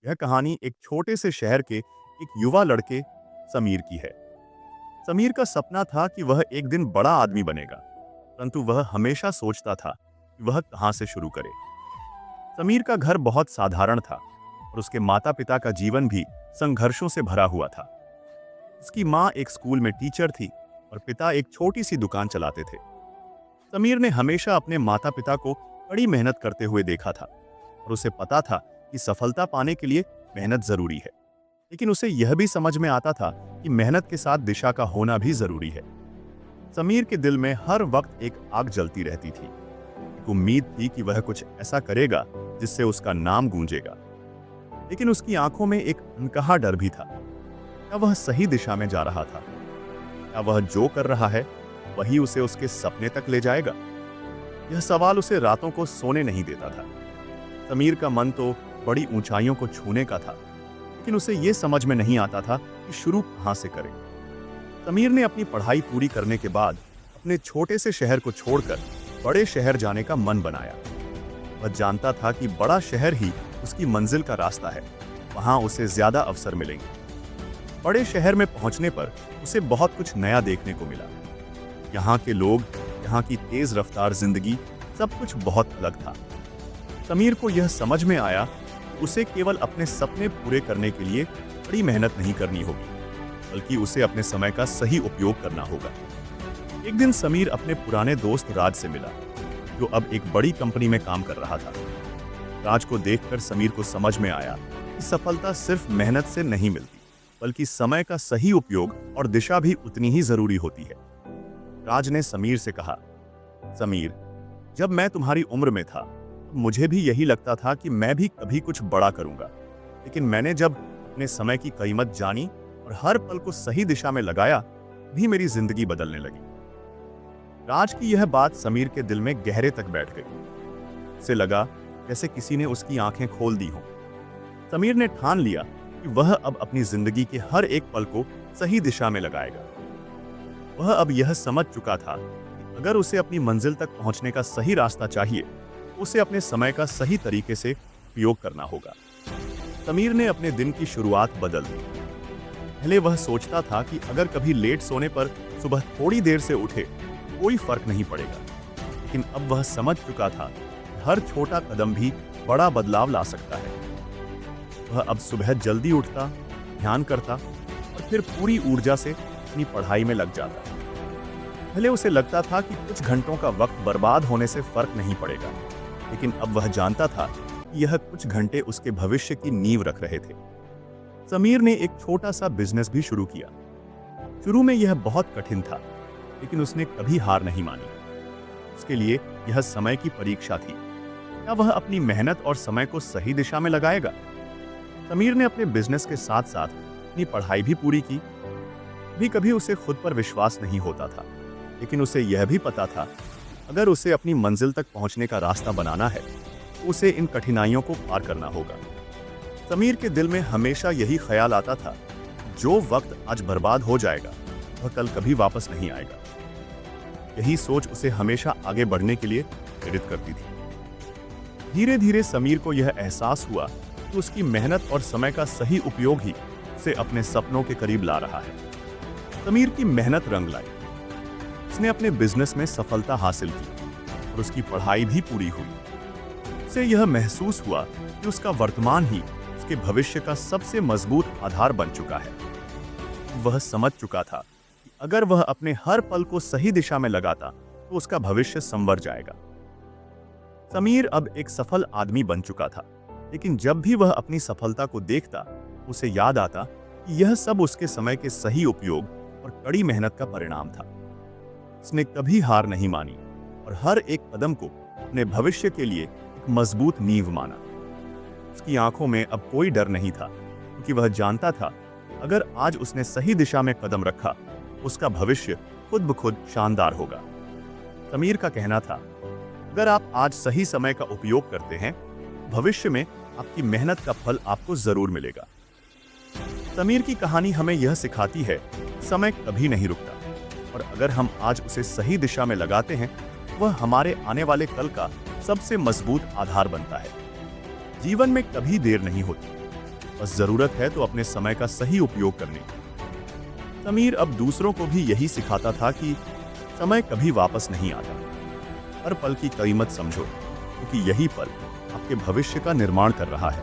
यह कहानी एक छोटे से शहर के एक युवा लड़के समीर की है। समीर का सपना था कि वह एक दिन बड़ा आदमी बनेगा, परंतु वह हमेशा सोचता था कि वह कहां से शुरू करे। समीर का घर बहुत साधारण था और उसके माता पिता का जीवन भी संघर्षों से भरा हुआ था। उसकी माँ एक स्कूल में टीचर थी और पिता एक छोटी सी दुकान चलाते थे। समीर ने हमेशा अपने माता पिता को कड़ी मेहनत करते हुए देखा था और उसे पता था कि सफलता पाने के लिए मेहनत जरूरी है। लेकिन उसे यह भी समझ में आता था कि मेहनत के साथ दिशा का होना भी जरूरी है। समीर के दिल में हर वक्त एक आग जलती रहती थी। एक उम्मीद थी कि वह कुछ ऐसा करेगा जिससे उसका नाम गूंजेगा। लेकिन उसकी आंखों में एक अनकहा डर भी था। क्या वह सही दिशा में जा रहा था? क्या वह जो कर रहा है वही उसे उसके सपने तक ले जाएगा? यह सवाल उसे रातों को सोने नहीं देता था। समीर का मन तो बड़ी ऊंचाइयों को छूने का था, लेकिन उसे यह समझ में नहीं आता था कि शुरू कहां से करे। समीर ने अपनी पढ़ाई पूरी करने के बाद अपने छोटे से शहर को छोड़कर बड़े शहर जाने का मन बनाया। वह जानता था कि बड़ा शहर ही उसकी मंजिल का रास्ता है, वहां उसे ज्यादा अवसर मिलेंगे। बड़े शहर में पहुंचने पर उसे बहुत कुछ नया देखने को मिला। यहाँ के लोग, यहाँ की तेज रफ्तार जिंदगी, सब कुछ बहुत अलग था। समीर को यह समझ में आया कि उसे केवल अपने सपने पूरे करने के लिए बड़ी मेहनत नहीं करनी होगी, बल्कि उसे अपने समय का सही उपयोग करना होगा। एक दिन समीर अपने पुराने दोस्त राज से मिला, जो अब एक बड़ी कंपनी में काम कर रहा था। राज को देखकर समीर को समझ में आया कि सफलता सिर्फ मेहनत से नहीं मिलती, बल्कि समय का सही उपयोग और दिशा भी उतनी ही जरूरी होती है। राज ने समीर से कहा, समीर, जब मैं तुम्हारी उम्र में था मुझे भी यही लगता था कि मैं भी कभी कुछ बड़ा करूंगा। लेकिन मैंने जब अपने समय की कीमत जानी और हर पल को सही दिशा में लगाया, भी मेरी जिंदगी बदलने लगी। राज की यह बात समीर के दिल में गहरे तक बैठ गई। उसे लगा जैसे किसी ने उसकी आंखें खोल दी हों। समीर ने ठान लिया कि वह अब अपनी जिंदगी के हर एक पल को सही दिशा में लगाएगा। वह अब यह समझ चुका था कि अगर उसे अपनी मंजिल तक पहुंचने का सही रास्ता चाहिए, उसे अपने समय का सही तरीके से उपयोग करना होगा। समीर ने अपने दिन की शुरुआत बदल दी। पहले वह सोचता था कि अगर कभी लेट सोने पर सुबह थोड़ी देर से उठे कोई फर्क नहीं पड़ेगा, लेकिन अब वह समझ चुका था कि हर छोटा कदम भी बड़ा बदलाव ला सकता है। वह अब सुबह जल्दी उठता, ध्यान करता और फिर पूरी ऊर्जा से अपनी पढ़ाई में लग जाता। पहले उसे लगता था कि कुछ घंटों का वक्त बर्बाद होने से फर्क नहीं पड़ेगा, लेकिन अब वह जानता था कि यह कुछ घंटे उसके भविष्य की नींव रख रहे थे। समीर ने एक छोटा सा बिजनेस भी शुरू किया। शुरू में यह बहुत कठिन था, लेकिन उसने कभी हार नहीं मानी। उसके लिए यह समय की परीक्षा थी। क्या वह अपनी मेहनत और समय को सही दिशा में लगाएगा? समीर ने अपने बिजनेस के साथ साथ अपनी पढ़ाई भी पूरी की। कभी कभी उसे खुद पर विश्वास नहीं होता था, लेकिन उसे यह भी पता था अगर उसे अपनी मंजिल तक पहुंचने का रास्ता बनाना है तो उसे इन कठिनाइयों को पार करना होगा। समीर के दिल में हमेशा यही ख्याल आता था, जो वक्त आज बर्बाद हो जाएगा वह कल कभी वापस नहीं आएगा। यही सोच उसे हमेशा आगे बढ़ने के लिए प्रेरित करती थी। धीरे धीरे समीर को यह एहसास हुआ कि उसकी मेहनत और समय का सही उपयोग ही उसे अपने सपनों के करीब ला रहा है। समीर की मेहनत रंग लाई। उसने अपने बिजनेस में सफलता हासिल की और उसकी पढ़ाई भी पूरी हुई। उसे यह महसूस हुआ कि उसका वर्तमान ही उसके भविष्य का सबसे मजबूत आधार बन चुका है। वह समझ चुका था कि अगर वह अपने हर पल को सही दिशा में लगाता तो उसका भविष्य संवर जाएगा। समीर अब एक सफल आदमी बन चुका था, लेकिन जब भी वह अपनी सफलता को देखता उसे याद आता कि यह सब उसके समय के सही उपयोग और कड़ी मेहनत का परिणाम था। उसने कभी हार नहीं मानी और हर एक कदम को अपने भविष्य के लिए एक मजबूत नींव माना। उसकी आंखों में अब कोई डर नहीं था, क्योंकि वह जानता था अगर आज उसने सही दिशा में कदम रखा उसका भविष्य खुद ब खुद शानदार होगा। समीर का कहना था, अगर आप आज सही समय का उपयोग करते हैं, भविष्य में आपकी मेहनत का फल आपको जरूर मिलेगा। समीर की कहानी हमें यह सिखाती है, समय कभी नहीं रुकता और अगर हम आज उसे सही दिशा में लगाते हैं, वह हमारे आने वाले कल का सबसे मजबूत आधार बनता है। जीवन में कभी देर नहीं होती, बस जरूरत है तो अपने समय का सही उपयोग करने की। समीर अब दूसरों को भी यही सिखाता था कि समय कभी वापस नहीं आता। हर पल की कीमत समझो, क्योंकि यही पल आपके भविष्य का निर्माण कर रहा है।